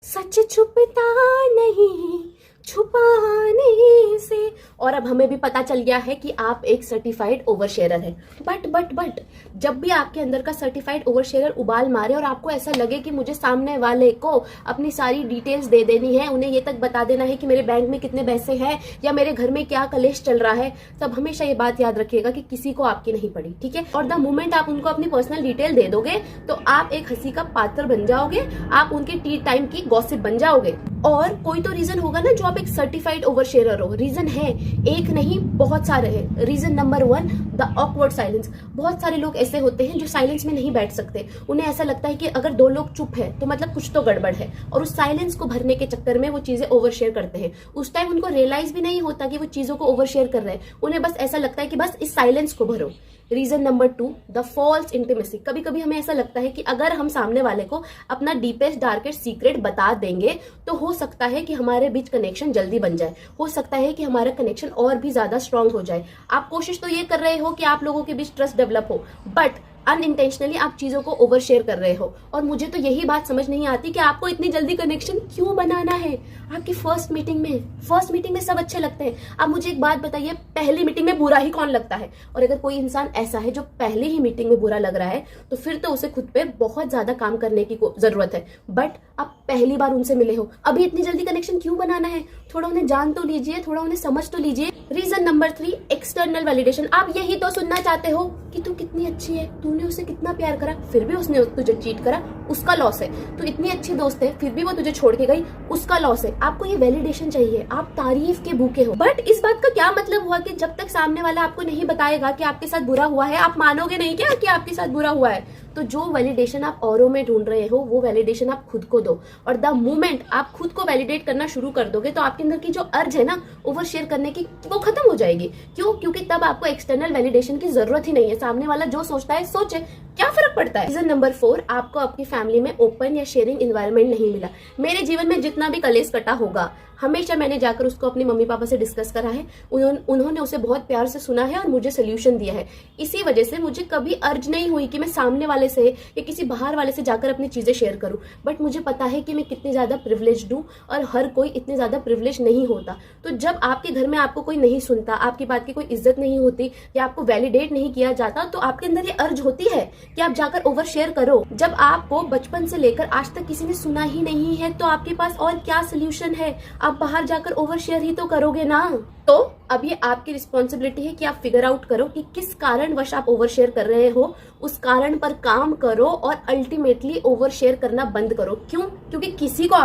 सच छुपता नहीं छुपाने से। और अब हमें भी पता चल गया है कि आप एक सर्टिफाइड ओवर शेयरर है। बट जब भी आपके अंदर का सर्टिफाइड ओवर शेयरर उबाल मारे और आपको ऐसा लगे कि मुझे सामने वाले को अपनी सारी डिटेल्स दे देनी है, उन्हें ये तक बता देना है कि मेरे बैंक में कितने पैसे हैं या मेरे घर में क्या कलेश चल रहा है, तब हमेशा ये बात याद रखिएगा कि किसी को आपकी नहीं पड़ी, ठीक है। और द मोमेंट आप उनको अपनी पर्सनल डिटेल दे दोगे तो आप एक हंसी का पात्र बन जाओगे, आप उनके टी टाइम की गॉसिप बन जाओगे। और कोई तो रीजन होगा ना जो आप एक सर्टिफाइड ओवर शेयरर हो। रीजन है, एक नहीं बहुत सारे हैं। Reason number 1, the awkward silence. बहुत सारे लोग ऐसे होते हैं जो साइलेंस में नहीं बैठ सकते। उन्हें ऐसा लगता है कि अगर दो लोग चुप है तो मतलब कुछ तो गड़बड़ है, और उस साइलेंस को भरने के चक्कर में वो चीजें ओवर शेयर करते हैं। उस टाइम उनको रियलाइज भी नहीं होता कि वो चीजों को ओवर शेयर कर रहे हैं, उन्हें बस ऐसा लगता है कि बस इस साइलेंस को भरो। Reason number 2, the false intimacy. कभी कभी हमें ऐसा लगता है कि अगर हम सामने वाले को अपना डीपेस्ट डार्केस्ट सीक्रेट बता देंगे तो हो सकता है कि हमारे बीच कनेक्शन जल्दी बन जाए, हो सकता है कि हमारा कनेक्शन और भी ज्यादा स्ट्रांग हो जाए। आप कोशिश तो ये कर रहे हो कि आप लोगों के बीच ट्रस्ट डेवलप हो, बट अनइंटेंशनली आप चीजों को ओवर शेयर कर रहे हो। और मुझे तो यही बात समझ नहीं आती कि आपको इतनी जल्दी कनेक्शन क्यों बनाना है। आपकी फर्स्ट मीटिंग में सब अच्छे लगते हैं। अब मुझे एक बात बताइए, पहली मीटिंग में बुरा ही कौन लगता है? और अगर कोई इंसान ऐसा है जो पहले ही मीटिंग में बुरा लग रहा है तो फिर तो उसे खुद पे बहुत ज्यादा काम करने की जरूरत है। बट आप पहली बार उनसे मिले हो, अभी इतनी जल्दी कनेक्शन क्यों बनाना है? थोड़ा उन्हें जान तो लीजिए, थोड़ा उन्हें समझ तो लीजिए। Reason number 3, external validation. आप यही तो सुनना चाहते हो कि तू कितनी अच्छी है, तूने उसे कितना प्यार करा, फिर भी उसने तुझे चीट करा, उसका लॉस है। तू इतनी अच्छी दोस्त है, फिर भी वो तुझे छोड़ के गई, उसका लॉस है। आपको ये वैलिडेशन चाहिए, आप तारीफ के भूखे हो। बट इस बात का क्या मतलब हुआ कि जब तक सामने वाला आपको नहीं बताएगा कि आपके साथ बुरा हुआ है, आप मानोगे नहीं क्या कि आपके साथ बुरा हुआ है? तो जो वैलिडेशन आप औरों में ढूंढ रहे हो वो वैलिडेशन आप खुद को दो। और द मोमेंट आप खुद को वैलिडेट करना शुरू कर दोगे तो आपके अंदर की जो अर्ज है ना ओवर शेयर करने की, वो खत्म हो जाएगी। क्यों? क्योंकि तब आपको एक्सटर्नल वैलिडेशन की जरूरत ही नहीं है। सामने वाला जो सोचता है सोचे, क्या फर्क पड़ता है। रीजन नंबर 4, आपको आपकी फैमिली में ओपन या शेयरिंग एनवायरनमेंट नहीं मिला। मेरे जीवन में जितना भी कलेश कटा होगा, हमेशा मैंने जाकर उसको अपने मम्मी पापा से डिस्कस करा है। उन्होंने उसे बहुत प्यार से सुना है और मुझे सोल्यूशन दिया है। इसी वजह से मुझे कभी अर्ज नहीं हुई कि मैं सामने वाले से या किसी बाहर वाले से जाकर अपनी चीजें शेयर करूं। बट मुझे पता है कि मैं कितनी ज्यादा प्रिविलेज्ड हूं और हर कोई इतने ज्यादा प्रिविलेज नहीं होता। तो जब आपके घर में आपको कोई नहीं सुनता, आपकी बात की कोई इज्जत नहीं होती या आपको वैलिडेट नहीं किया जाता, तो आपके अंदर ये अर्ज होती है कि आप जाकर ओवर शेयर करो। जब आपको बचपन से लेकर आज तक किसी ने सुना ही नहीं है तो आपके पास और क्या सोल्यूशन है? आप बाहर जाकर ओवर शेयर ही तो करोगे ना। तो अब ये आपकी रिस्पॉन्सिबिलिटी है कि आप फिगर आउट करो कि किस कारणवश आप ओवर शेयर कर रहे हो, उस कारण पर काम करो और अल्टीमेटली ओवर शेयर करना बंद करो। क्यों? क्योंकि किसी को आप